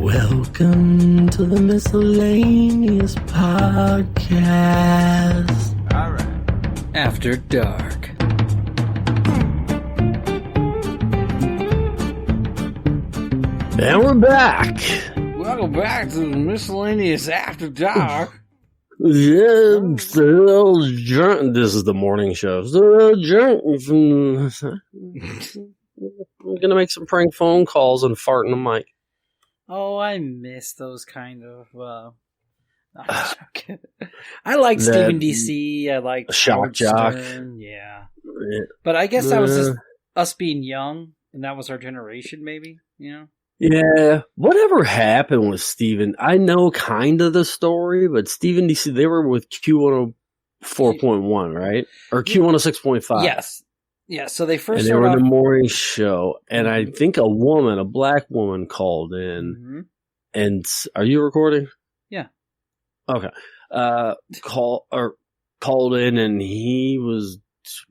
Welcome to the Miscellaneous Podcast. All right. After Dark. And we're back. Welcome back to the Miscellaneous After Dark. Yeah, still drunk. This is the morning show. Still drunk. I'm gonna make some prank phone calls and fart in the mic. Oh, I miss those kind of. I like Stephen DC. I like Shock Jock. Yeah, but I guess that was just us being young, and that was our generation, maybe. You know. Yeah, whatever happened with Steven, I know kind of the story, but Steven DC, they were with Q104.1, right? Or Q106.5. Yes. Yeah, so they first and they were in the morning show, and I think a black woman called in, and are you recording? Yeah. Okay. Called in, and he was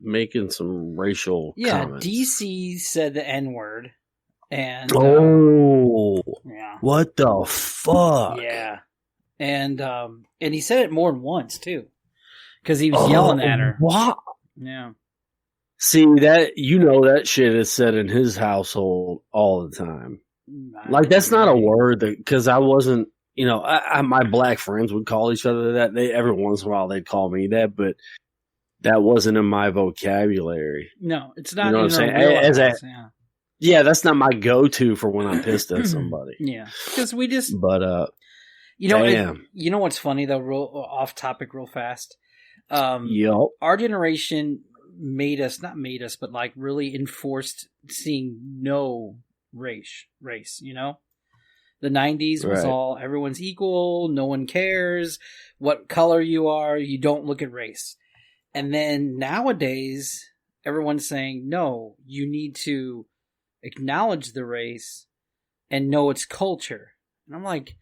making some racial comments. DC said the N-word. And yeah, what the fuck? Yeah, and he said it more than once too, because he was yelling at her. What? Yeah. See that that shit is said in his household all the time. Like that's not a word that because I wasn't. My black friends would call each other that. Every once in a while they'd call me that, but that wasn't in my vocabulary. No, it's not. You know what I'm saying? Yeah, that's not my go-to for when I'm pissed at somebody. Yeah, because we just. But damn. You know what's funny though? Real off topic, real fast. Yup. Our generation not made us, but like really enforced seeing no race. You know, the 90s was all everyone's equal. No one cares what color you are. You don't look at race. And then nowadays, everyone's saying no. You need to acknowledge the race and know its culture. And I'm like,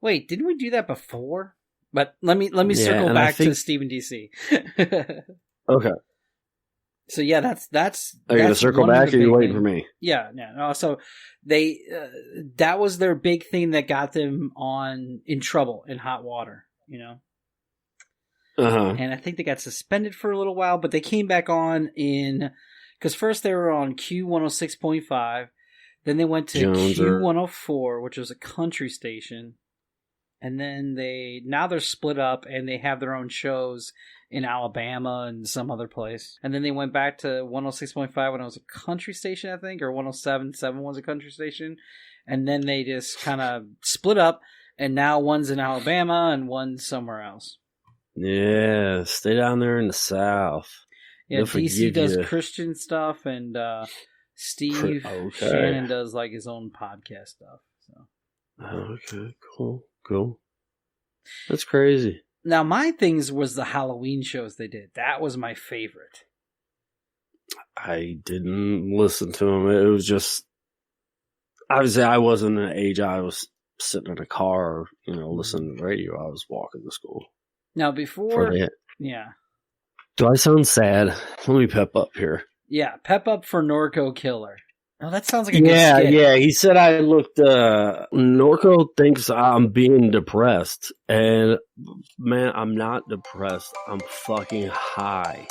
wait, didn't we do that before? But let me circle back to Stephen DC. Okay. So yeah, that's are you gonna circle back or are you waiting for me? Yeah, no. So they that was their big thing that got them in trouble in hot water, you know. And I think they got suspended for a little while, but they came back on because first they were on Q106.5, then they went to Q104, which was a country station, and then now they're split up and they have their own shows in Alabama and some other place. And then they went back to 106.5 when it was a country station, I think, or 107.7 was a country station, and then they just kind of split up, and now one's in Alabama and one's somewhere else. Yeah, stay down there in the South. Yeah, DC does Christian stuff, and Steve Shannon does like his own podcast stuff. So. Okay, cool. That's crazy. Now, my things was the Halloween shows they did. That was my favorite. I didn't listen to them. It was just, obviously, I wasn't an age. I was sitting in a car, listening to radio. I was walking to school. Now, before, yeah. Do I sound sad? Let me pep up here. Yeah, pep up for Norco Killer. Oh, that sounds like a good skit. Yeah. He said I looked. Norco thinks I'm being depressed, and man, I'm not depressed. I'm fucking high.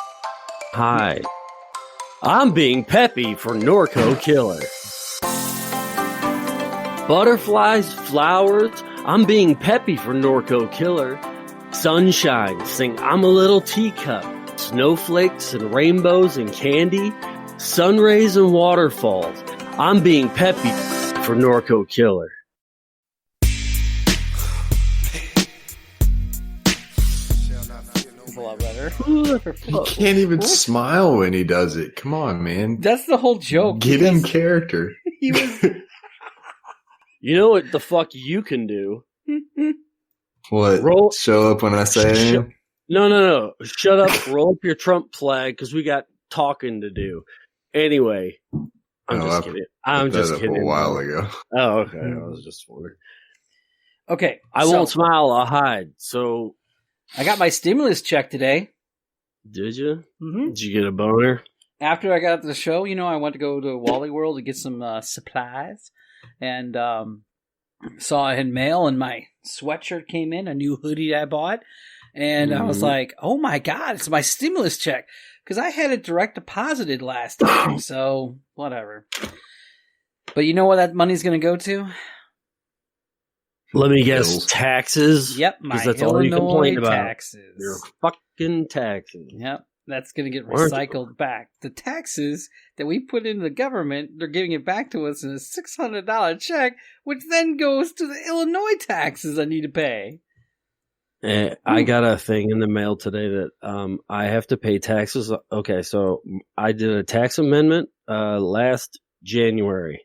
I'm being peppy for Norco Killer. Butterflies, flowers. I'm being peppy for Norco Killer. Sunshine, sing I'm a little teacup. Snowflakes and rainbows and candy. Sun rays and waterfalls. I'm being peppy for Norco Killer. It's a lot better. He can't even smile when he does it. Come on, man. That's the whole joke. Get in character. He was. You know what the fuck you can do? What? Show up when I say it? No. Shut up. Roll up your Trump flag because we got talking to do. Anyway, I'm just kidding. I'm just kidding. A while ago. Oh, okay. I was just wondering. Okay. I won't smile. I'll hide. So. I got my stimulus check today. Did you? Mm-hmm. Did you get a boner? After I got out the show, I went to go to Wally World to get some supplies. And saw it in mail, and my sweatshirt came in, a new hoodie I bought, and I was like, "Oh my god, it's my stimulus check!" Because I had it direct deposited last time, so whatever. But you know what that money's going to go to? Let me guess, taxes? Yep, my that's Illinois all you complain about. taxes. Your fucking taxes. Yep, that's going to get recycled back. The taxes that we put into the government, they're giving it back to us in a $600 check, which then goes to the Illinois taxes I need to pay. I got a thing in the mail today that I have to pay taxes. Okay, so I did a tax amendment last January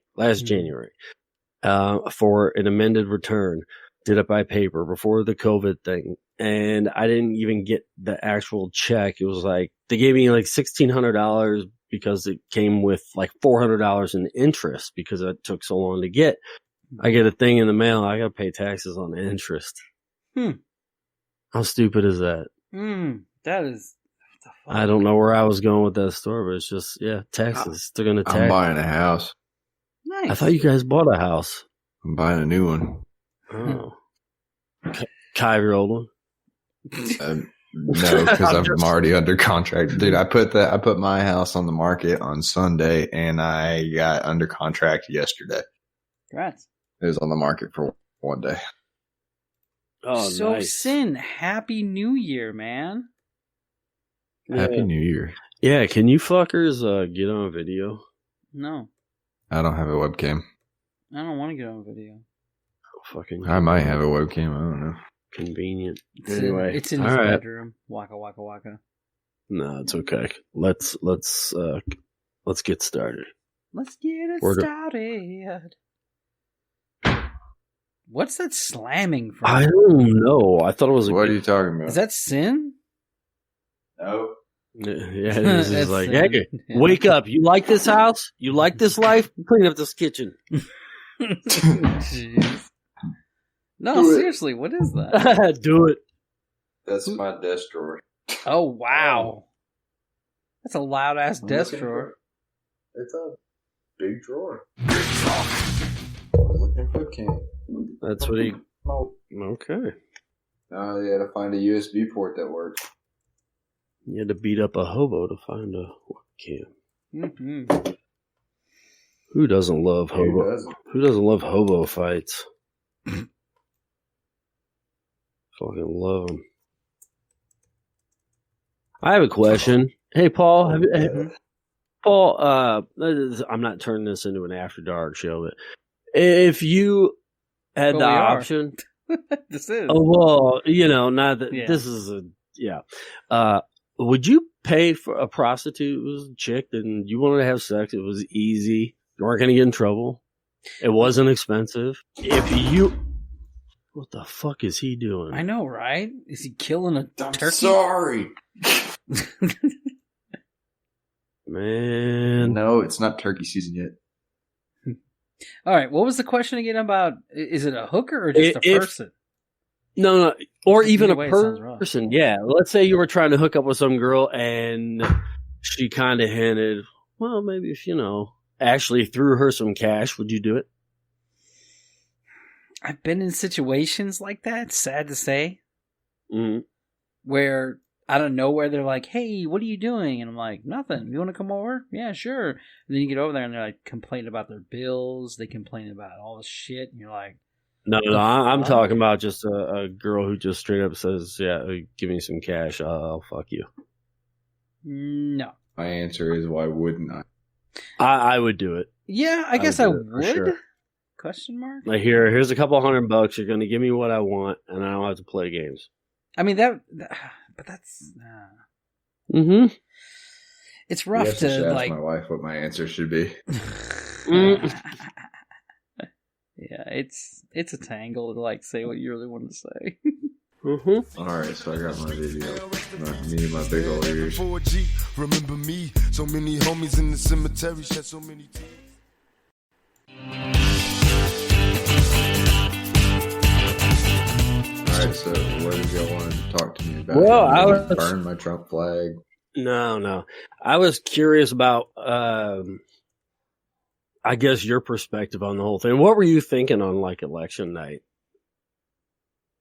for an amended return. Did it by paper before the COVID thing, and I didn't even get the actual check. It was like they gave me like $1,600 because it came with like $400 in interest because it took so long to get. I get a thing in the mail. I got to pay taxes on the interest. How stupid is that? That is. I don't know where I was going with that story, but it's just, taxes. They're going to tax. I'm buying a house. Nice. I thought you guys bought a house. I'm buying a new one. Oh. Kai, your old one? No, because I'm already under contract. Dude, I put my house on the market on Sunday, and I got under contract yesterday. Congrats. It was on the market for one day. Oh, so nice. Sin, Happy New Year, man. Happy New Year. Yeah, can you fuckers get on video? No. I don't have a webcam. I don't want to get on video. Fucking. I might have a webcam. I don't know. Convenient. Anyway, it's in his bedroom. Waka waka waka. No, it's okay. Let's get started. Let's get it started. What's that slamming from? I don't know. I thought it was. What are you talking about? Is that Sin? No. Yeah, it is. It's like, hey, wake up. You like this house? You like this life? Clean up this kitchen. Jeez. No, seriously, what is that? Do it. That's my desk drawer. Oh, wow. That's a loud ass desk drawer. It's a big drawer. Looking for a can. That's what he. Okay. You had to find a USB port that works. You had to beat up a hobo to find a webcam. Mm-hmm. Who doesn't love hobo? Who doesn't love hobo fights? Fucking love them. I have a question. Hey, Paul. Paul, I'm not turning this into an After Dark show, but if you had the option. This is. Oh, well, not that this is would you pay for a prostitute? It was a chick and you wanted to have sex. It was easy. You weren't going to get in trouble. It wasn't expensive. What the fuck is he doing? I know, right? Is he killing a turkey? Sorry. Man. No, it's not turkey season yet. All right. What was the question again about? Is it a hooker or just a person? No. Or even a person. Yeah. Let's say you were trying to hook up with some girl and she kind of hinted, well, maybe if, actually threw her some cash, would you do it? I've been in situations like that, sad to say, where out of nowhere they're like, hey, what are you doing? And I'm like, nothing. You want to come over? Yeah, sure. And then you get over there and they're like complaining about their bills. They complain about all this shit. And you're like, no, I'm talking about just a girl who just straight up says, yeah, give me some cash. I'll fuck you. No. My answer is, why wouldn't I? I would do it. Yeah, I guess I would. Sure. Question mark? Like, here's a couple $100. You're going to give me what I want, and I don't have to play games. I mean, but that's... It's rough to, ask my wife what my answer should be. Yeah, it's a tangle to, say what you really want to say. Alright, so I got my video. Me and my big old ears. Remember me, so many homies in the cemetery, shed so many tears. Alright, so what did y'all want to talk to me about? Well, I was burn my Trump flag. No. I was curious about I I guess your perspective on the whole thing. What were you thinking on like election night?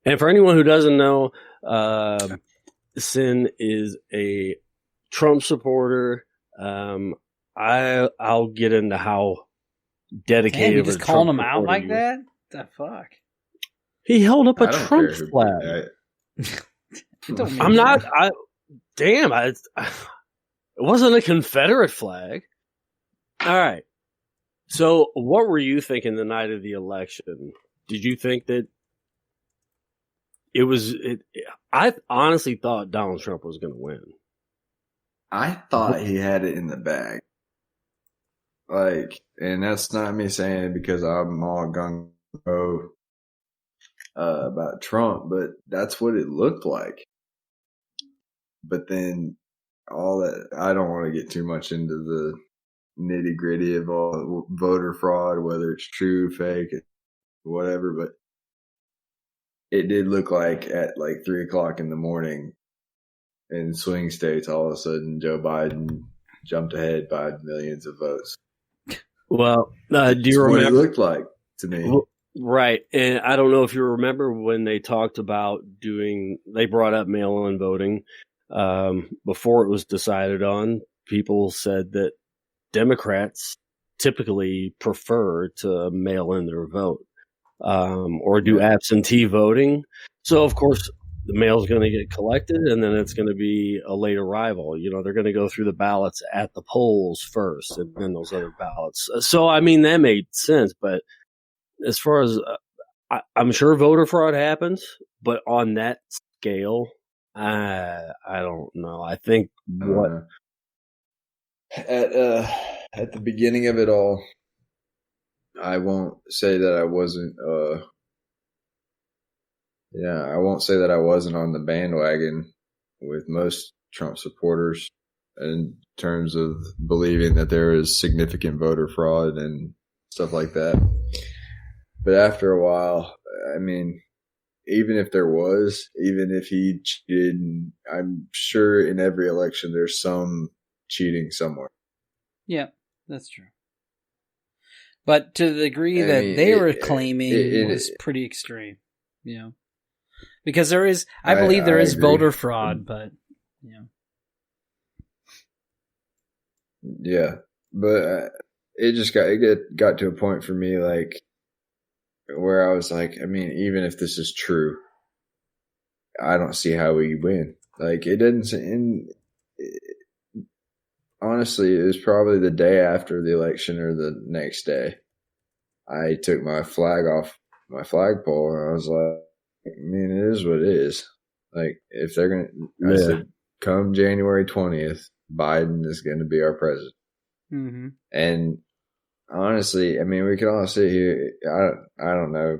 And for anyone who doesn't know, Sin is a Trump supporter. I'll get into how dedicated. Damn, you just calling him out like that? The fuck? He held up a Trump flag. I'm not. It wasn't a Confederate flag. All right. So, what were you thinking the night of the election? Did you think that it was? I honestly thought Donald Trump was going to win. I thought he had it in the bag. Like, and that's not me saying it because I'm all gung ho about Trump, but that's what it looked like. But then all that, I don't want to get too much into the nitty gritty of all voter fraud, whether it's true, fake, whatever, but it did look like at like 3:00 in the morning in swing states, all of a sudden Joe Biden jumped ahead by millions of votes. Well, do you remember what it looked like to me? Right. And I don't know if you remember when they talked about they brought up mail-in voting before it was decided on. People said that Democrats typically prefer to mail in their vote or do absentee voting. So, of course, the mail is going to get collected and then it's going to be a late arrival. You know, they're going to go through the ballots at the polls first and then those other ballots. So, I mean, that made sense. But as far as I'm sure voter fraud happens, but on that scale, I don't know. I think at the beginning of it all, I won't say that I wasn't. I won't say that I wasn't on the bandwagon with most Trump supporters in terms of believing that there is significant voter fraud and stuff like that. But after a while, I mean, even if there was, even if he cheated, I'm sure in every election there's some cheating somewhere. Yeah, that's true. But to the degree that they were claiming it was pretty extreme, you know. Because there is, I believe there is voter fraud, but, you know. Yeah, but it just got to a point for me, like, where I was like, I mean, even if this is true, I don't see how we win. Like, it didn't. Honestly, it was probably the day after the election or the next day. I took my flag off my flagpole and I was like, I mean, it is what it is. Like, if they're going to, I said, come January 20th, Biden is going to be our president. Mm-hmm. And honestly, I mean, we can all sit here. I don't know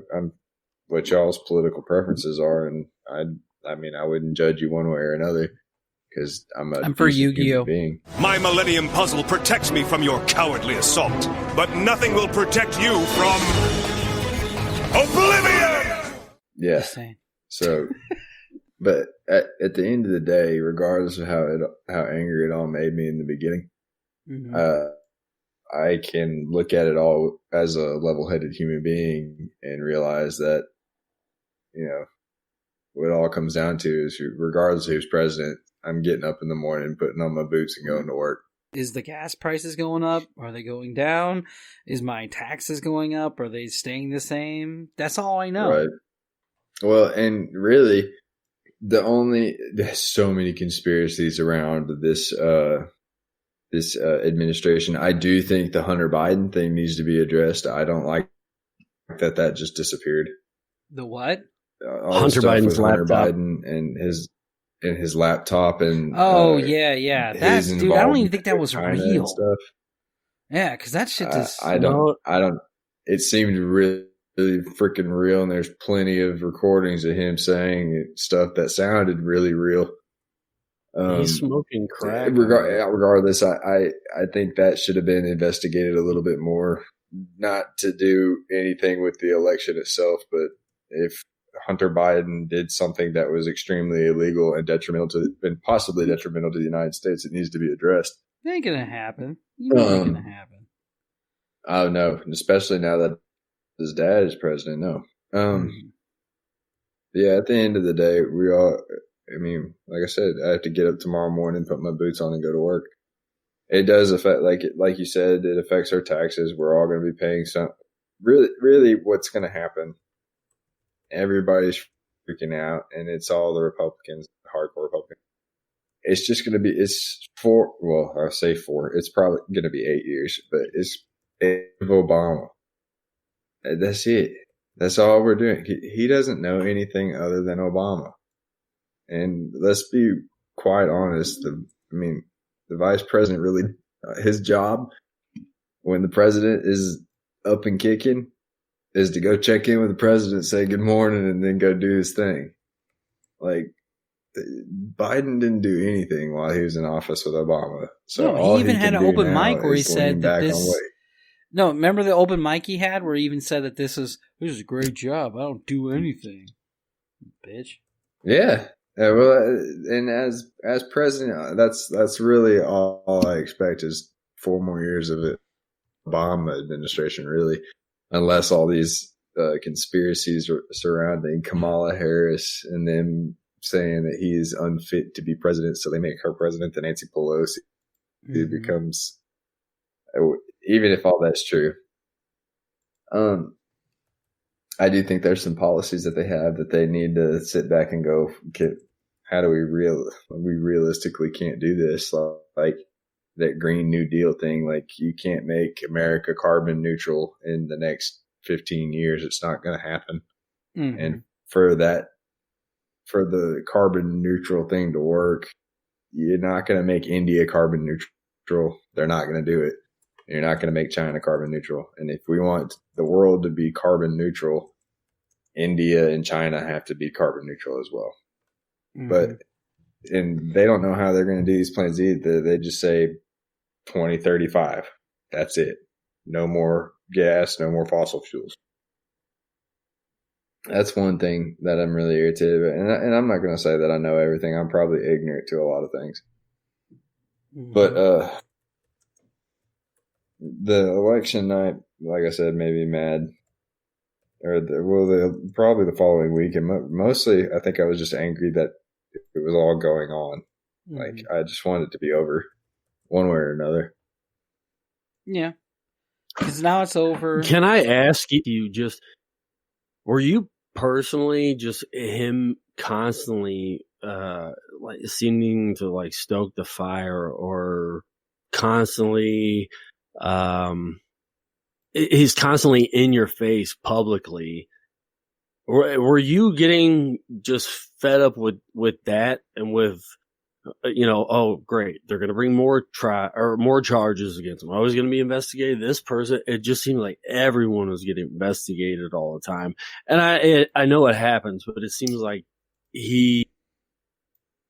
what y'all's political preferences are. And I mean, I wouldn't judge you one way or another because I'm for Yu-Gi-Oh! Being. My Millennium Puzzle protects me from your cowardly assault, but nothing will protect you from oblivion! Yeah. So, but at the end of the day, regardless of how angry it all made me in the beginning, I can look at it all as a level-headed human being and realize that, you know, what it all comes down to is regardless of who's president, I'm getting up in the morning, putting on my boots and going to work. Is the gas prices going up? Are they going down? Is my taxes going up? Are they staying the same? That's all I know. Right. Well, and really, there's so many conspiracies around this administration. I do think the Hunter Biden thing needs to be addressed. I don't like that just disappeared. The what? Hunter Biden's Hunter laptop. Biden and his laptop and yeah. That's, dude, I don't even think that was China real. and stuff. Yeah, because that shit just. I don't. It seemed really freaking real, and there's plenty of recordings of him saying stuff that sounded really real. He's smoking crack. Regardless, I think that should have been investigated a little bit more. Not to do anything with the election itself, but if Hunter Biden did something that was extremely illegal and possibly detrimental to the United States, it needs to be addressed. It ain't gonna happen. You know it ain't gonna happen. Oh no, especially now that his dad is president. No. Yeah, at the end of the day, I mean, like I said, I have to get up tomorrow morning, put my boots on and go to work. It does affect, like you said, it affects our taxes. We're all going to be paying some. Really, what's going to happen? Everybody's freaking out, and it's all the Republicans, hardcore Republicans. It's just going to be, I'll say 4. It's probably going to be 8 years, but it's Obama. That's it. That's all we're doing. He doesn't know anything other than Obama. And let's be quite honest. The vice president really, his job when the president is up and kicking is to go check in with the president, say good morning, and then go do his thing. Like, Biden didn't do anything while he was in office with Obama. So no, he even had an open mic where he said that this. No, remember the open mic he had where he even said that this is a great job. I don't do anything, bitch. Yeah. Well, and as president, that's really all I expect is 4 more years of it. Obama administration, really, unless all these conspiracies surrounding Kamala Harris and them saying that he is unfit to be president, so they make her president, then Nancy Pelosi it becomes. Even if all that's true, I do think there's some policies that they have that they need to sit back and go, how do we realistically can't do this? Like that Green New Deal thing, like you can't make America carbon neutral in the next 15 years. It's not going to happen. Mm-hmm. And for the carbon neutral thing to work, you're not going to make India carbon neutral. They're not going to do it. You're not going to make China carbon neutral. And if we want the world to be carbon neutral, India and China have to be carbon neutral as well. Mm-hmm. And they don't know how they're going to do these plans either. They just say 2035. That's it. No more gas, no more fossil fuels. That's one thing that I'm really irritated about. And I'm not going to say that I know everything. I'm probably ignorant to a lot of things. Mm-hmm. But, the election night, like I said, made me mad. Probably the following week, and mostly I think I was just angry that it was all going on. Mm-hmm. Like I just wanted it to be over, one way or another. Yeah, because now it's over. Can I ask you, were you personally just him constantly, like seeming to like stoke the fire, or constantly? He's constantly in your face publicly. Were you getting just fed up with that and with, oh great, they're going to bring more charges against him. I was going to be investigated. This person, it just seemed like everyone was getting investigated all the time. And I know it happens, but it seems like he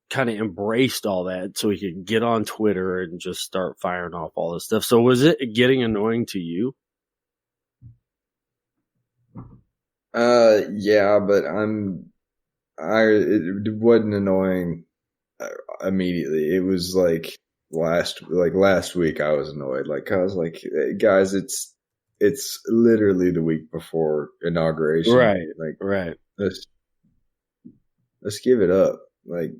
kind of embraced all that so he could get on Twitter and just start firing off all this stuff. So was it getting annoying to you? Yeah, but it wasn't annoying immediately. It was like last week I was annoyed. Like I was like, hey, guys, it's literally the week before inauguration. Right. Like, right. Let's give it up. Like,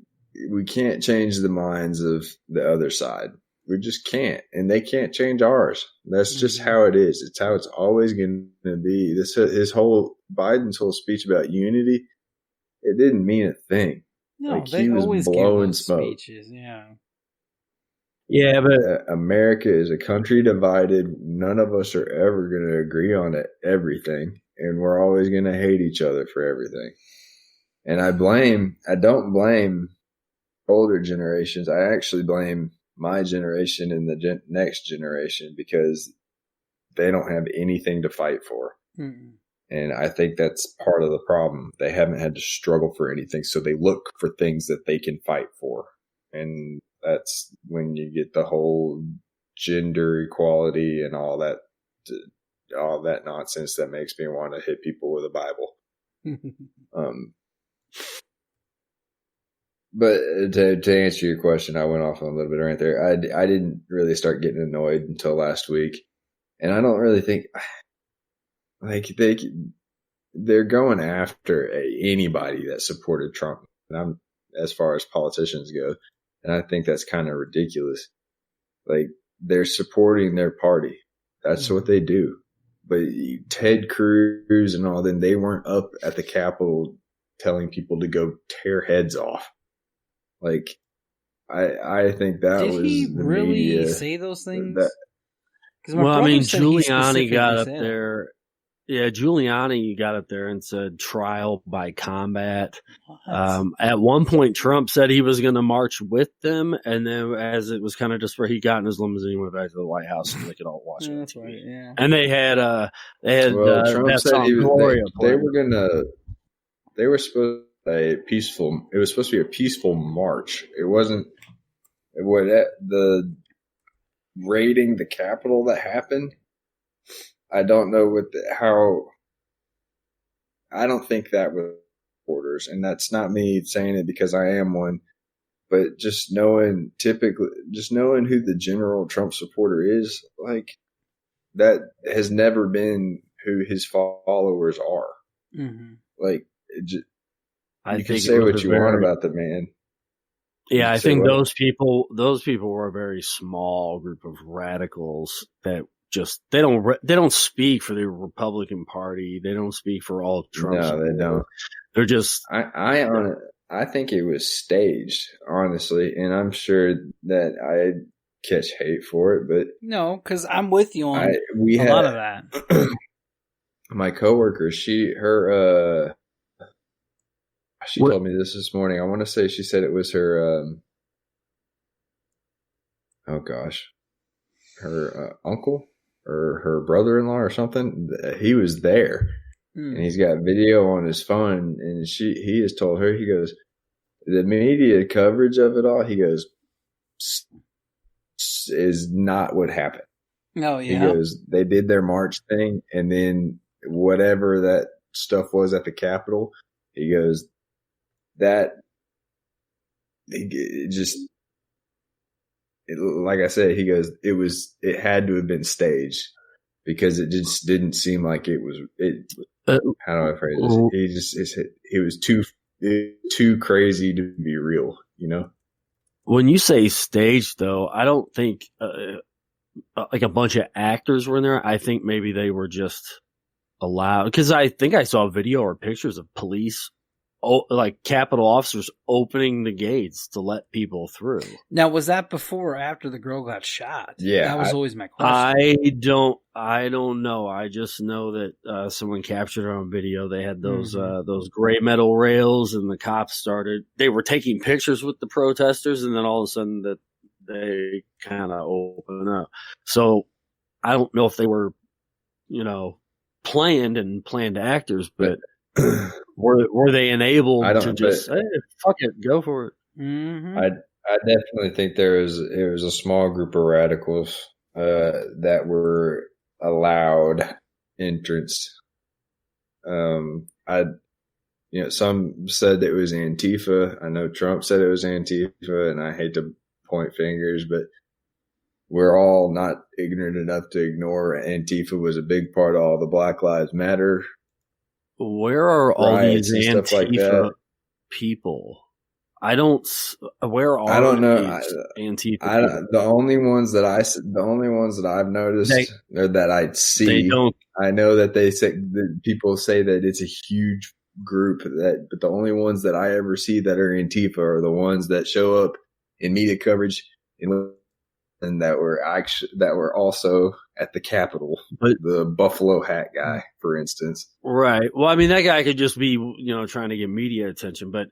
we can't change the minds of the other side. We just can't. And they can't change ours. That's just how it is. It's how it's always going to be. Biden's whole speech about unity, it didn't mean a thing. No, like, he was always blowing smoke. Speeches, yeah. Yeah, but America is a country divided. None of us are ever going to agree on everything. And we're always going to hate each other for everything. And I don't blame older generations. I actually blame my generation and the next generation because they don't have anything to fight for. Mm-mm. And I think that's part of the problem. They haven't had to struggle for anything, so they look for things that they can fight for. And that's when you get the whole gender equality and all that nonsense that makes me want to hit people with a Bible. But to answer your question, I went off on a little bit right there. I didn't really start getting annoyed until last week. And I don't really think like they're going after anybody that supported Trump. And I'm as far as politicians go, and I think that's kind of ridiculous. Like they're supporting their party. That's what they do. But Ted Cruz and all them, they weren't up at the Capitol telling people to go tear heads off. Like, I think that Did was he the really media say those things? Well, I mean, Giuliani got up there. Yeah, Giuliani got up there and said trial by combat. At one point, Trump said he was going to march with them, and then as it was kind of just where he got in his limousine, he went back to the White House so they could all watch it. That's right, yeah. And they had Trump that said song Gloria. They were supposed to be peaceful. It was supposed to be a peaceful march. It wasn't the raiding the Capitol that happened. I don't know I don't think that was orders, and that's not me saying it because I am one, but just knowing who the general Trump supporter is, like that has never been who his followers are. Mm-hmm. Like, you can say what you want about the man. Yeah, I think those people were a very small group of radicals that just they don't speak for the Republican Party. They don't speak for all Trump. No, they don't. They're just. I think it was staged, honestly, and I'm sure that I'd catch hate for it, but no, because I'm with you on a lot of that. My coworker, she told me this morning. I want to say she said it was her. Her uncle or her brother-in-law or something. He was there, and he's got video on his phone. And he has told her, he goes, the media coverage of it all, he goes, is not what happened. Oh yeah. He goes, they did their march thing, and then whatever that stuff was at the Capitol, he goes, like I said, he goes, it had to have been staged because it just didn't seem like it was. How do I phrase this? It was too crazy to be real, you know? When you say staged, though, I don't think like a bunch of actors were in there. I think maybe they were just allowed, because I think I saw video or pictures of police, like Capitol officers, opening the gates to let people through. Now, was that before or after the girl got shot? Yeah, that was always my question. I don't know. I just know that someone captured it on video. They had those gray metal rails, and the cops they were taking pictures with the protesters, and then all of a sudden that they kind of open up. So I don't know if they were, planned actors, but were they enabled to just hey, fuck it, go for it? Mm-hmm. I definitely think it was a small group of radicals that were allowed entrance. Some said it was Antifa. I know Trump said it was Antifa, and I hate to point fingers, but we're all not ignorant enough to ignore Antifa was a big part of all the Black Lives Matter. Where are all these Antifa people? I don't know. Antifa. The only ones that I've noticed or that I see, I know that that people say that it's a huge group but the only ones that I ever see that are Antifa are the ones that show up in media coverage and that were also at the Capitol. But the buffalo hat guy, for instance. Right. Well, I mean, that guy could just be, trying to get media attention, but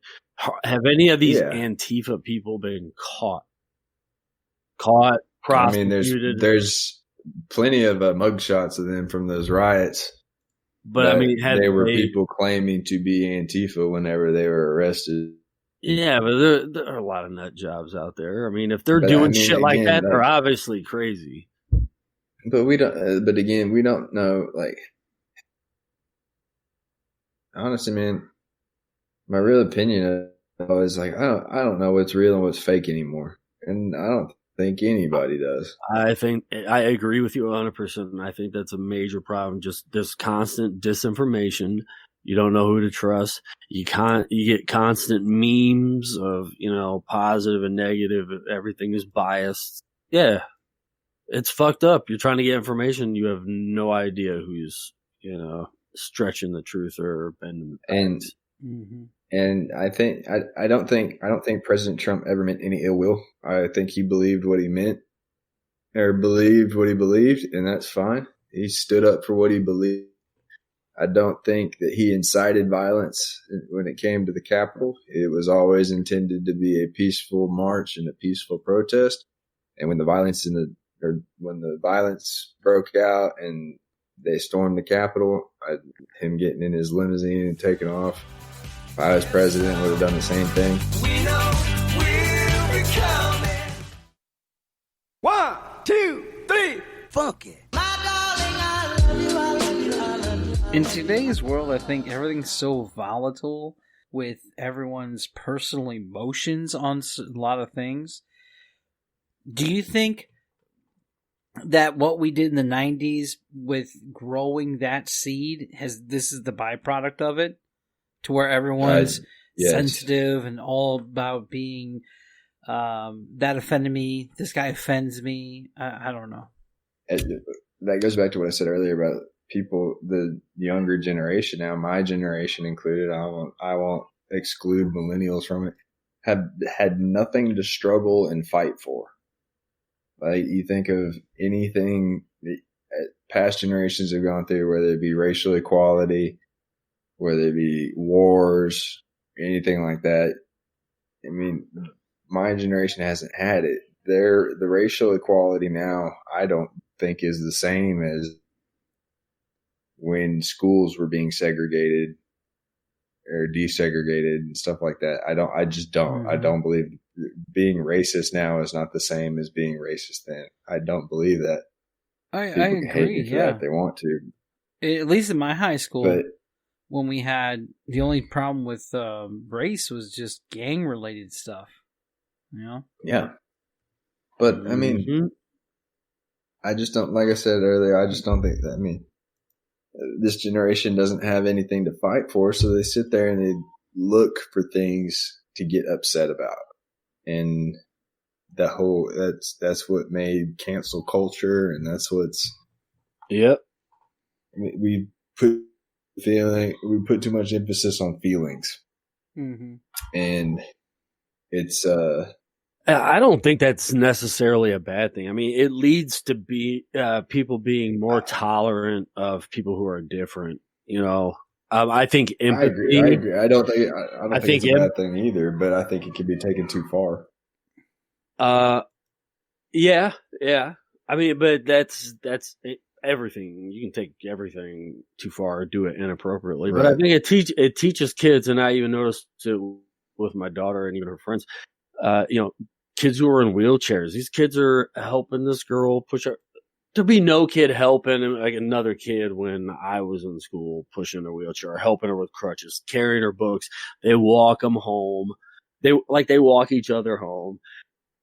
have any of these Antifa people been caught, prosecuted? I mean, there's plenty of mugshots of them from those riots. But I mean, they were people claiming to be Antifa whenever they were arrested. Yeah, but there are a lot of nut jobs out there. I mean, if they're doing shit like that, they're obviously crazy. But we don't. But again, we don't know. Like, honestly, man, my real opinion is like I don't know what's real and what's fake anymore, and I don't think anybody does. I think I agree with you 100%. I think that's a major problem. Just this constant disinformation. You don't know who to trust. You get constant memes of, positive and negative. Everything is biased. Yeah. It's fucked up. You're trying to get information. You have no idea who's, stretching the truth or bending the facts. And I think I don't think President Trump ever meant any ill will. I think he believed what he meant or believed what he believed, and that's fine. He stood up for what he believed. I don't think that he incited violence when it came to the Capitol. It was always intended to be a peaceful march and a peaceful protest. And when the violence broke out and they stormed the Capitol, him getting in his limousine and taking off, if I was president, would have done the same thing. We know we'll be coming. 1, 2, 3, fuck it. In today's world, I think everything's so volatile with everyone's personal emotions on a lot of things. Do you think that what we did in the 90s with growing that seed, this is the byproduct of it? To where everyone's sensitive and all about being, that offended me, this guy offends me. I don't know. That goes back to what I said earlier about people, the younger generation now, my generation included, I won't exclude millennials from it, have had nothing to struggle and fight for. Like, you think of anything that past generations have gone through, whether it be racial equality, whether it be wars, anything like that. I mean, my generation hasn't had it. The racial equality now, I don't think is the same as when schools were being segregated or desegregated and stuff like that. I just don't. I don't believe being racist now is not the same as being racist then. I don't believe that. I agree. Yeah, if they want to. At least in my high school, when we had the only problem with race was just gang related stuff. Yeah. But I mean, I just don't. Like I said earlier, I just don't think that. I mean, this generation doesn't have anything to fight for, so they sit there and they look for things to get upset about. And that's what made cancel culture, and that's what's. Yep. We put too much emphasis on feelings, and it's. I don't think that's necessarily a bad thing. I mean, it leads to people being more tolerant of people who are different. I think empathy. I agree. I don't think it's a bad thing either, but I think it can be taken too far. Yeah. I mean, but that's everything. You can take everything too far or do it inappropriately. Right. But I think it teaches kids, and I even noticed it with my daughter and even her friends. Kids who are in wheelchairs. These kids are helping this girl push her. There'd be no kid helping like another kid when I was in school pushing a wheelchair, helping her with crutches, carrying her books. They walk them home. They walk each other home.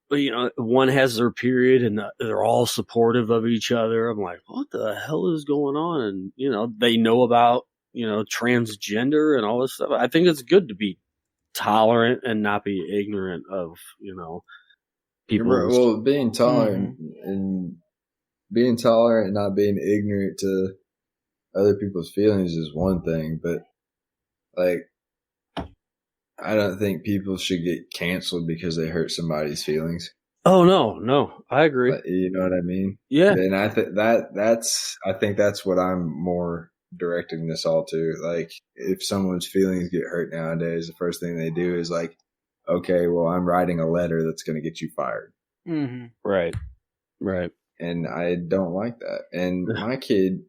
But, one has their period and they're all supportive of each other. I'm like, what the hell is going on? And, they know about, transgender and all this stuff. I think it's good to be tolerant and not be ignorant of, people. Well, being tolerant and not being ignorant to other people's feelings is one thing, but I don't think people should get canceled because they hurt somebody's feelings. Oh no, I agree. But, you know what I mean? Yeah. And I think that's what I'm more directing this all to. Like, if someone's feelings get hurt nowadays, the first thing they do is like, okay, well, I'm writing a letter that's going to get you fired. Right. And I don't like that. And my kid,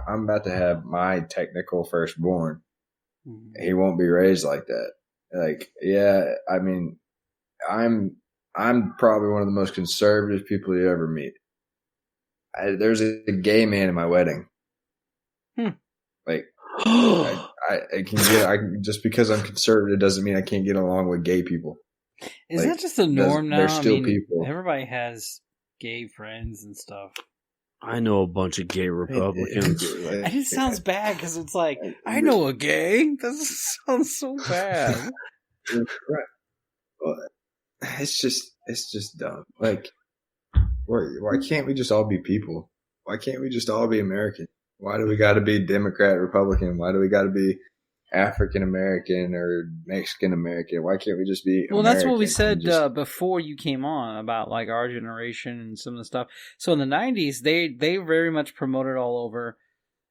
I'm about to have my technical firstborn. He won't be raised like that. Like, yeah, I mean, I'm probably one of the most conservative people you ever meet. There's a gay man in my wedding. Like, I can just because I'm conservative doesn't mean I can't get along with gay people. Is Like, that just a norm now? they're still people. Everybody has gay friends and stuff. I know a bunch of gay Republicans. It just sounds bad because it's like, I know a gay. That sounds so bad. Right. Well, it's just dumb. Like, why can't we just all be people? Why can't we just all be American? Why do we got to be Democrat, Republican? Why do we got to be African American or Mexican American? Why can't we just be? Well, American that's what we said just... before you came on about like our generation and some of the stuff. So in the 90s, they very much promoted all over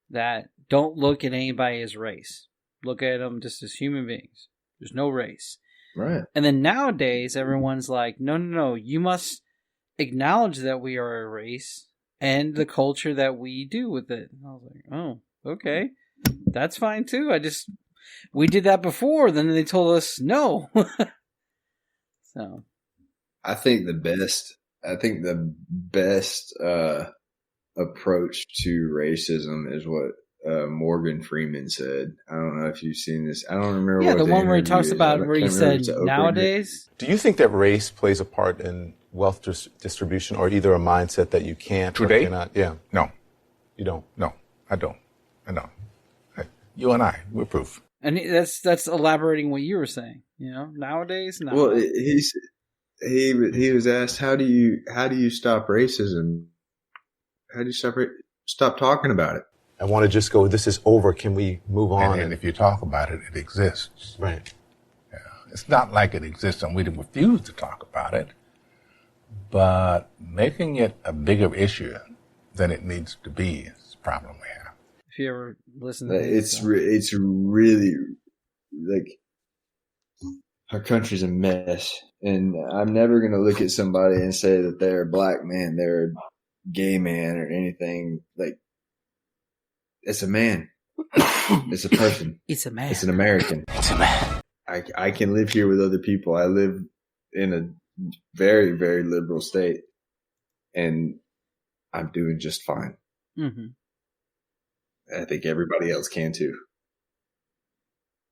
that don't look at anybody as race. Look at them just as human beings. There's no race. Right. And then nowadays, everyone's like, no, you must acknowledge that we are a race and the culture that we do with it. And I was like, oh, okay. That's fine too. We did that before, then they told us no. So I think the best approach to racism is what Morgan Freeman said. I don't know if you've seen this. I don't remember. Yeah, what the one where he talks about where he said nowadays. Do you think that race plays a part in wealth distribution, or either a mindset that you can't or cannot? Yeah. No. You don't? No, I don't. You and I, we're proof. And that's elaborating what you were saying. Nowadays. No. Well, he was asked, how do you stop racism? How do you stop talking about it? I want to just go, this is over. Can we move on? And if you talk about it, it exists. Right. Yeah. It's not like it exists and we refuse to talk about it, but making it a bigger issue than it needs to be is the problem we have. If you ever listen to it's really like our country's a mess, and I'm never going to look at somebody and say that they're a black man, they're a gay man or anything. Like, it's a man. It's a person. It's a man. It's an American. It's a man. I can live here with other people. I live in a very, very liberal state, and I'm doing just fine. Mm-hmm. I think everybody else can too.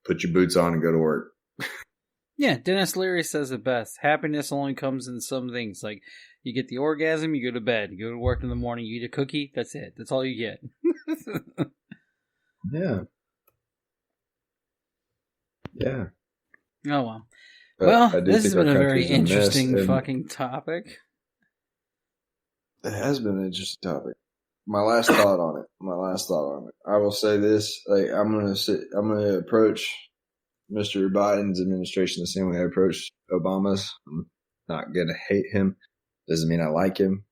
Put your boots on and go to work. Yeah, Dennis Leary says it best. Happiness only comes in some things. Like, you get the orgasm, you go to bed. You go to work in the morning, you eat a cookie, that's it. That's all you get. Yeah. Yeah. Oh, well. But well, this has been a very interesting fucking topic. It has been an interesting topic. My last thought on it. I will say this: like, I'm gonna approach Mr. Biden's administration the same way I approached Obama's. I'm not gonna hate him. Doesn't mean I like him,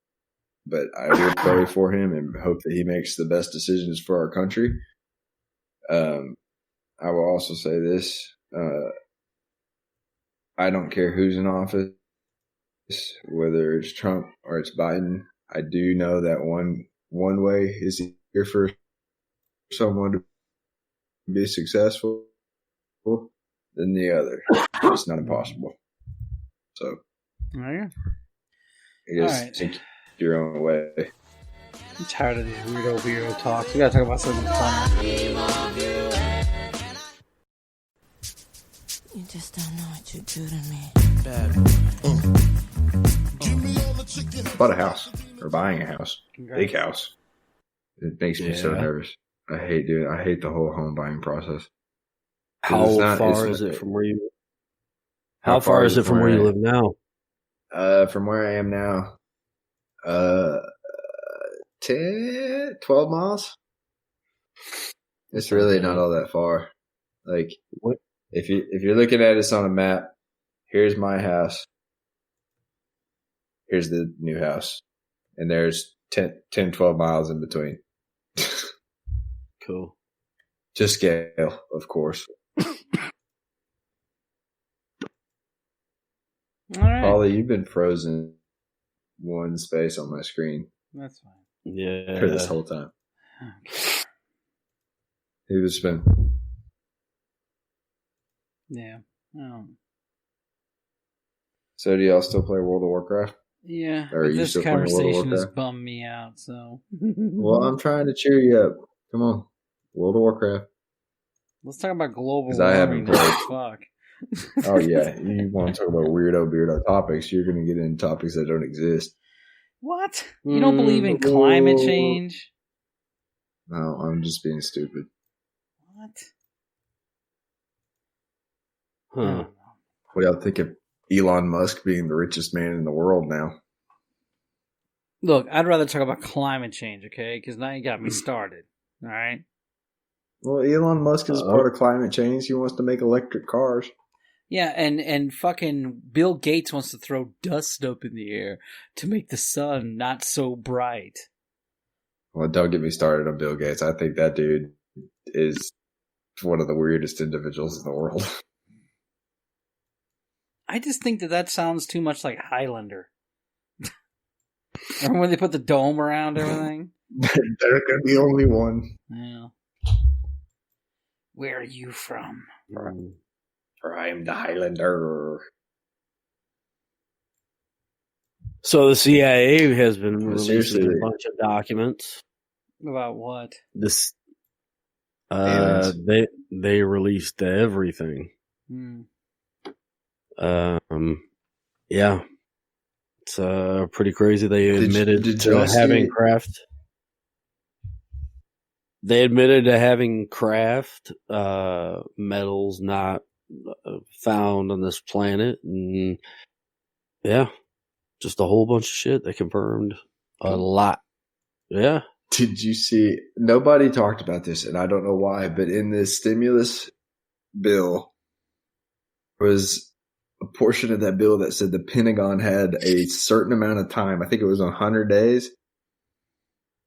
but I will pray for him and hope that he makes the best decisions for our country. I will also say this: I don't care who's in office, whether it's Trump or it's Biden. I do know that one way is easier for someone to be successful than the other. It's not impossible. So, I guess take your own way. I'm tired of these weirdo talks. We gotta talk about something fun. You just don't know what you do to me. Bought a house, or buying a house. Congrats. Big house. It makes me so nervous. I hate the whole home buying process. How far is it from where you? How far is it from where you live now? From where I am now, 12 miles. It's really not all that far. Like, what? If you're looking at this on a map, here's my house. Here's the new house. And there's 10, 12 miles in between. Cool. To scale, of course. All right. Paulie, you've been frozen one space on my screen. That's fine. Yeah. For this whole time. He was been. Yeah. So do y'all still play World of Warcraft? Yeah. Or are you this still playing World of conversation has Warcraft? bummed me out, so. Well, I'm trying to cheer you up. Come on. World of Warcraft. Let's talk about global 'Cause I haven't warming. played. Fuck. Oh yeah, you want to talk about weirdo topics? You're going to get into topics that don't exist. What? You don't believe in climate change? No, I'm just being stupid. What? Huh. What do y'all think of Elon Musk being the richest man in the world now? Look, I'd rather talk about climate change, okay? Because now you got me started. All right. Well, Elon Musk is part of climate change. He wants to make electric cars. Yeah, and fucking Bill Gates wants to throw dust up in the air to make the sun not so bright. Well, don't get me started on Bill Gates. I think that dude is one of the weirdest individuals in the world. I just think that sounds too much like Highlander. Remember when they put the dome around everything? They're going to be the only one. Yeah. Where are you from? For I am the Highlander. So the CIA has been releasing a bunch of documents. About what? This, they released everything. Yeah, it's pretty crazy. They admitted to having craft. They admitted to having craft metals not found on this planet, and yeah, just a whole bunch of shit. They confirmed a lot. Yeah. Did you see? Nobody talked about this, and I don't know why, but in this stimulus bill was a portion of that bill that said the Pentagon had a certain amount of time. I think it was 100 days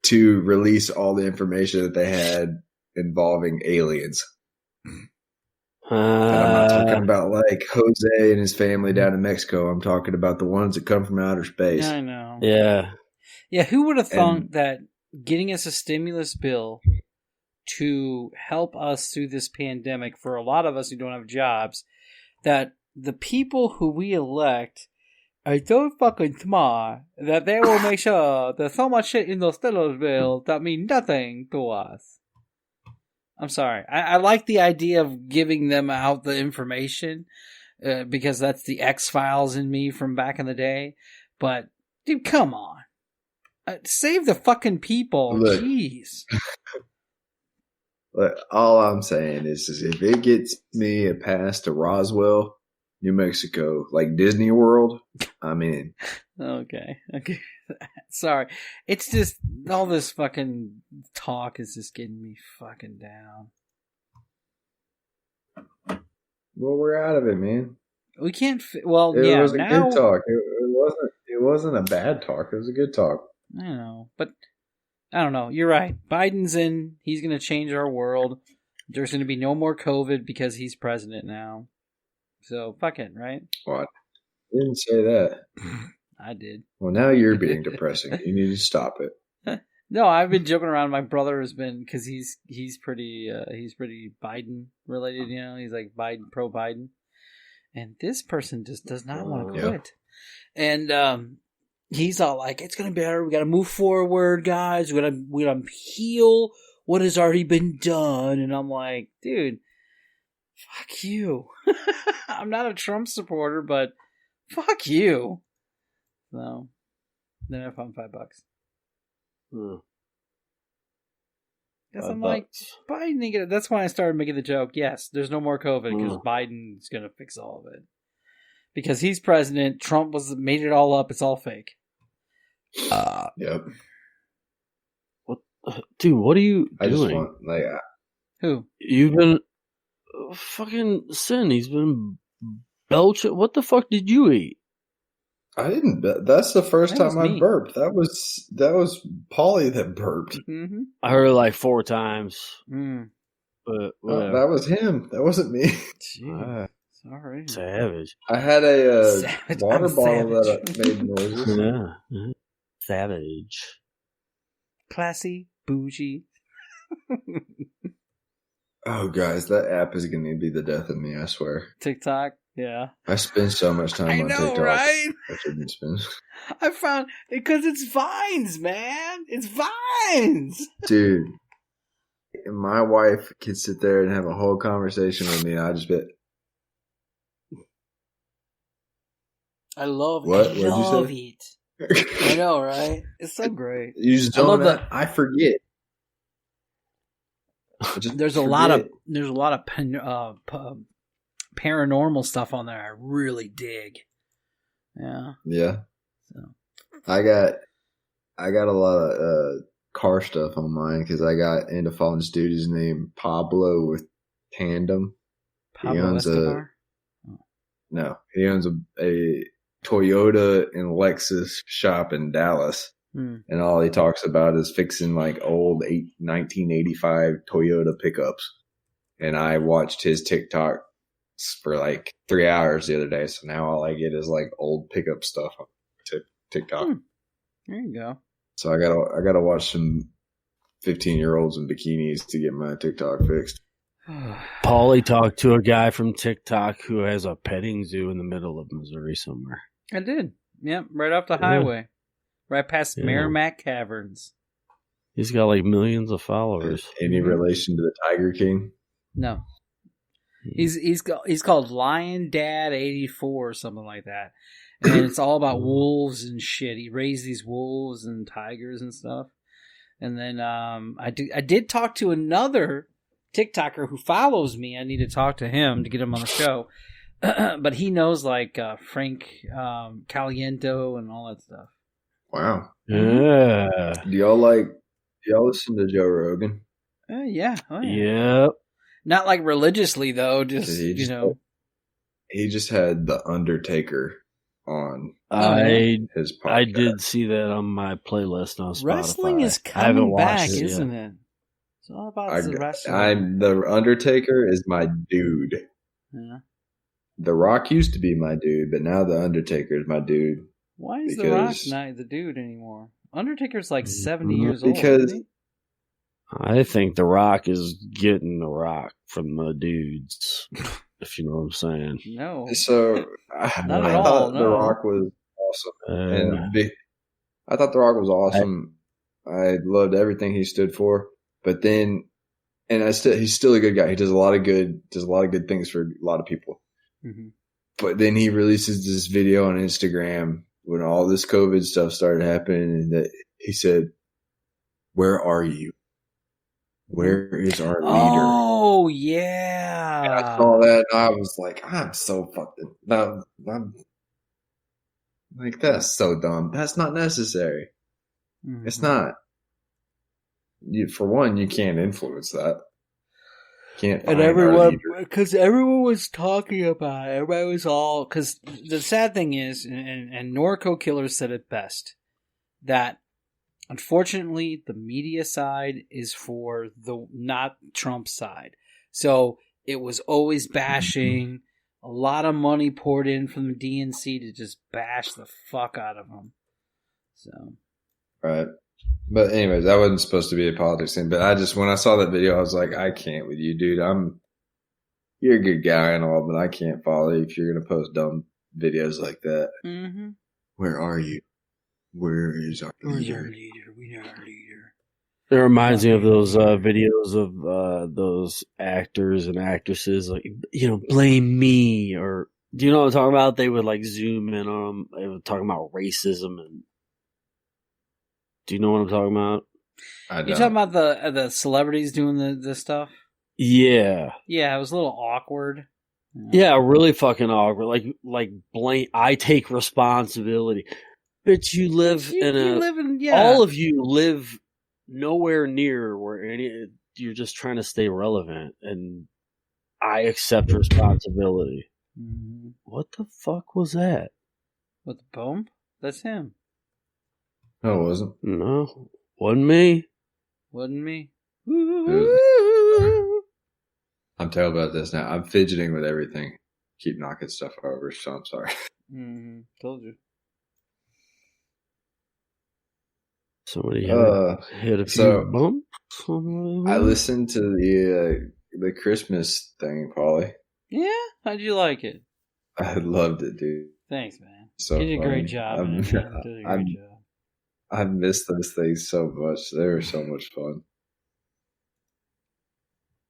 to release all the information that they had involving aliens. And I'm not talking about like Jose and his family down in Mexico. I'm talking about the ones that come from outer space. I know. Yeah. Yeah, who would have thought that getting us a stimulus bill to help us through this pandemic, for a lot of us who don't have jobs, that the people who we elect are so fucking smart that they will make sure there's so much shit in those stimulus bills that mean nothing to us. I'm sorry. I like the idea of giving them out the information because that's the X-Files in me from back in the day. But, dude, come on. Save the fucking people. Look, jeez. Look, all I'm saying is if it gets me a pass to Roswell, New Mexico, like Disney World, I'm in. Okay. Sorry. It's just, all this fucking talk is just getting me fucking down. Well, we're out of it, man. We can't, it was a now, good talk. It wasn't a bad talk. It was a good talk. I know, but I don't know. You're right. Biden's in. He's going to change our world. There's going to be no more COVID because he's president now. So, fuck it, right? What? I didn't say that. I did. Well, now you're being depressing. You need to stop it. No, I've been joking around. My brother has been, because he's pretty Biden related. You know, he's like pro Biden, and this person just does not want to quit. And he's all like, "It's gonna be better. We got to move forward, guys. We gotta heal what has already been done." And I'm like, dude, fuck you. I'm not a Trump supporter, but fuck you. So then I found $5. Because I'm like, Biden ain't gonna. That's when I started making the joke. Yes, there's no more COVID because Biden's gonna fix all of it. Because he's president, Trump made it all up. It's all fake. Yep. What, dude? What are you doing? I just want who? You've been fucking Sin. He's been belching. What the fuck did you eat? I didn't. That's the first time I burped. That was Paulie that burped. Mm-hmm. I heard it like 4 times. But that was him. That wasn't me. Sorry. Savage. I had a water bottle that made noises. Yeah. Savage. Classy, bougie. Oh, guys, that app is going to be the death of me, I swear. TikTok? Yeah. I spend so much time on TikTok. Right? I shouldn't spend. I found, because it's Vines, man. It's Vines. Dude, my wife can sit there and have a whole conversation with me, and I just bet. I love What? it. What'd you Love say? it. I know, right? It's so great. You just I love don't. that. I forget. There's a lot of paranormal stuff on there. I really dig. Yeah. Yeah. So. I got a lot of car stuff on mine because I got into following this dude. His name Pablo with Tandem. Pablo Escobar? He owns a Toyota and Lexus shop in Dallas. And all he talks about is fixing like old 1985 Toyota pickups. And I watched his TikTok for like 3 hours the other day. So now all I get is like old pickup stuff on TikTok. There you go. So I gotta watch some 15-year-olds in bikinis to get my TikTok fixed. Paulie talked to a guy from TikTok who has a petting zoo in the middle of Missouri somewhere. I did. Yep, right off the highway. Right past Merrimack Caverns. He's got like millions of followers. Any relation to the Tiger King? No. He's called Lion Dad 84 or something like that. And it's all about wolves and shit. He raised these wolves and tigers and stuff. And then I did talk to another TikToker who follows me. I need to talk to him to get him on the show. But he knows like Frank Caliento and all that stuff. Wow. Yeah. Do y'all listen to Joe Rogan? Yeah. Oh, yeah. Yep. Not like religiously though, just He just had The Undertaker on his podcast. I did see that on my playlist on Spotify. Wrestling is coming back, isn't it? It's all about the wrestling. The Undertaker is my dude. Yeah. The Rock used to be my dude, but now The Undertaker is my dude. Why is The Rock not the dude anymore? Undertaker's like 70 years old. Because I think The Rock is getting The Rock from the dudes, if you know what I'm saying. No. So I thought The Rock was awesome. I thought The Rock was awesome. I loved everything he stood for. But then, he's still a good guy. He does a lot of good things for a lot of people. Mm-hmm. But then he releases this video on Instagram when all this COVID stuff started happening, and that he said, "Where are you? Where is our leader?" Oh yeah. And I saw that, and I was like, "I'm so fucking I'm like, that's so dumb. That's not necessary. Mm-hmm. It's not. For one, you can't influence that. Can't find because everyone was talking about it. Everybody was all, because the sad thing is, and Norco Killer said it best, that unfortunately the media side is for the not Trump side. So it was always bashing. A lot of money poured in from the DNC to just bash the fuck out of him. So right. But anyways, that wasn't supposed to be a politics thing. But when I saw that video, I was like, I can't with you, dude. You're a good guy and all, but I can't follow you if you're going to post dumb videos like that. Mm-hmm. Where are you? Where is our leader? Where's our leader? We know our leader. It reminds me of those videos of those actors and actresses, like, blame me, or do you know what I'm talking about? They would like zoom in on them. They were talking about racism and. Do you know what I'm talking about? You talking about the celebrities doing this stuff? Yeah. Yeah, it was a little awkward. Yeah, really fucking awkward. Like blame. I take responsibility. But you live all of you live nowhere near where you're just trying to stay relevant, and I accept responsibility. Mm-hmm. What the fuck was that? What, the poem? That's him. No, it wasn't. No, wasn't me. Wasn't me. I'm terrible about this now. I'm fidgeting with everything. Keep knocking stuff over, so I'm sorry. Mm-hmm. Told you. Somebody hit a few bumps. I listened to the Christmas thing, Paulie. Yeah? How'd you like it? I loved it, dude. Thanks, man. So you did a great job. I missed those things so much. They were so much fun.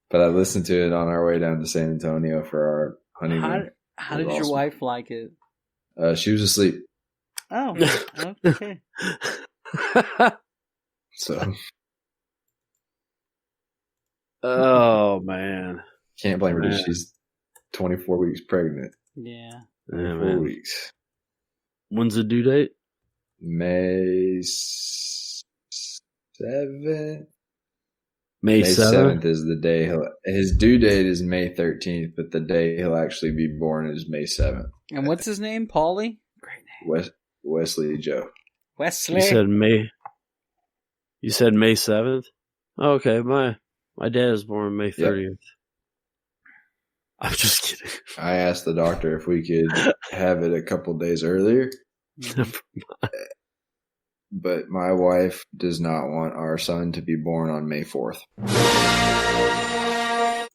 But I listened to it on our way down to San Antonio for our honeymoon. How did your wife like it? She was asleep. Oh, okay. So. Oh man, can't blame her. She's 24 weeks pregnant. Yeah. 24 weeks. When's the due date? May 7th. May 7th is the day his due date is May 13th, but the day he'll actually be born is May 7th. And what's his name? Paulie? Great name. Wesley Joe. Wesley. You said May 7th? Oh, okay, my dad is born May 30th. Yep. I'm just kidding. I asked the doctor if we could have it a couple days earlier. But my wife does not want our son to be born on May 4th.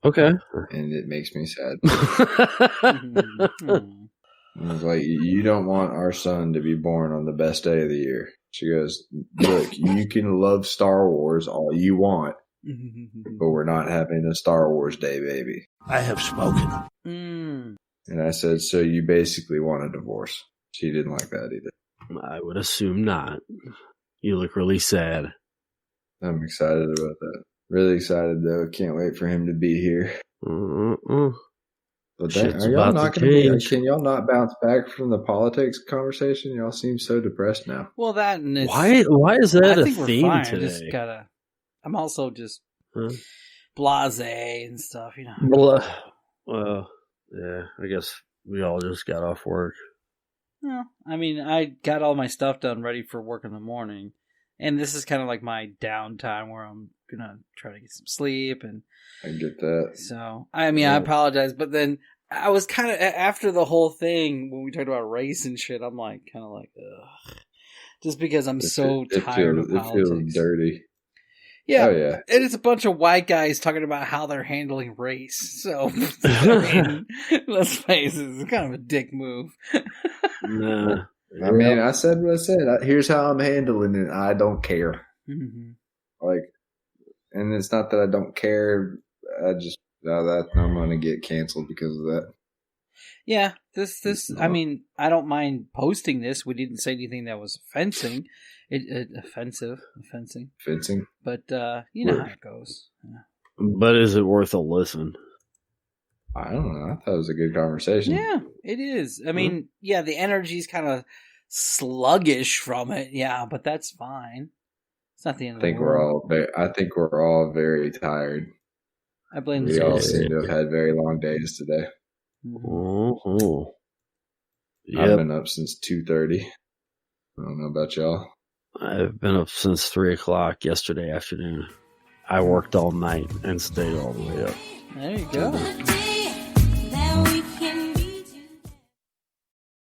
Okay. And it makes me sad. I was like, you don't want our son to be born on the best day of the year. She goes, look, you can love Star Wars all you want, but we're not having a Star Wars day, baby. I have spoken. And I said, so you basically want a divorce. She didn't like that either. I would assume not. You look really sad. I'm excited about that. Really excited, though. Can't wait for him to be here. But are y'all not going to be? Can y'all not bounce back from the politics conversation? Y'all seem so depressed now. Well, that and it's, why is that I a think theme we're fine. today? I'm also just blasé and stuff, you know. Well, yeah, I guess we all just got off work. No, I mean, I got all my stuff done, ready for work in the morning, and this is kind of like my downtime where I'm gonna try to get some sleep. And I get that. So, I mean, I apologize, but then I was kind of after the whole thing when we talked about race and shit. I'm like, kind of like, ugh, just because I'm tired of politics. It feels dirty. Yeah, oh, yeah, and it's a bunch of white guys talking about how they're handling race. So, I mean, let's face it, it's kind of a dick move. Nah. I mean, I said what I said. Here's how I'm handling it. I don't care. Mm-hmm. Like, and it's not that I don't care. I just that I'm going to get canceled because of that. Yeah, this. I mean, I don't mind posting this. We didn't say anything that was offensive. Offensive. But you know how it goes. Yeah. But is it worth a listen? I don't know. I thought it was a good conversation. Yeah, it is. I mean, yeah, the energy's kind of sluggish from it. Yeah, but that's fine. It's not the end of the world. I think we're all very tired. I blame we all seem to have had very long days today. Mm-hmm. Yep. I've been up since 2:30. I don't know about y'all. I've been up since 3:00 yesterday afternoon. I worked all night and stayed all the way up. There you go.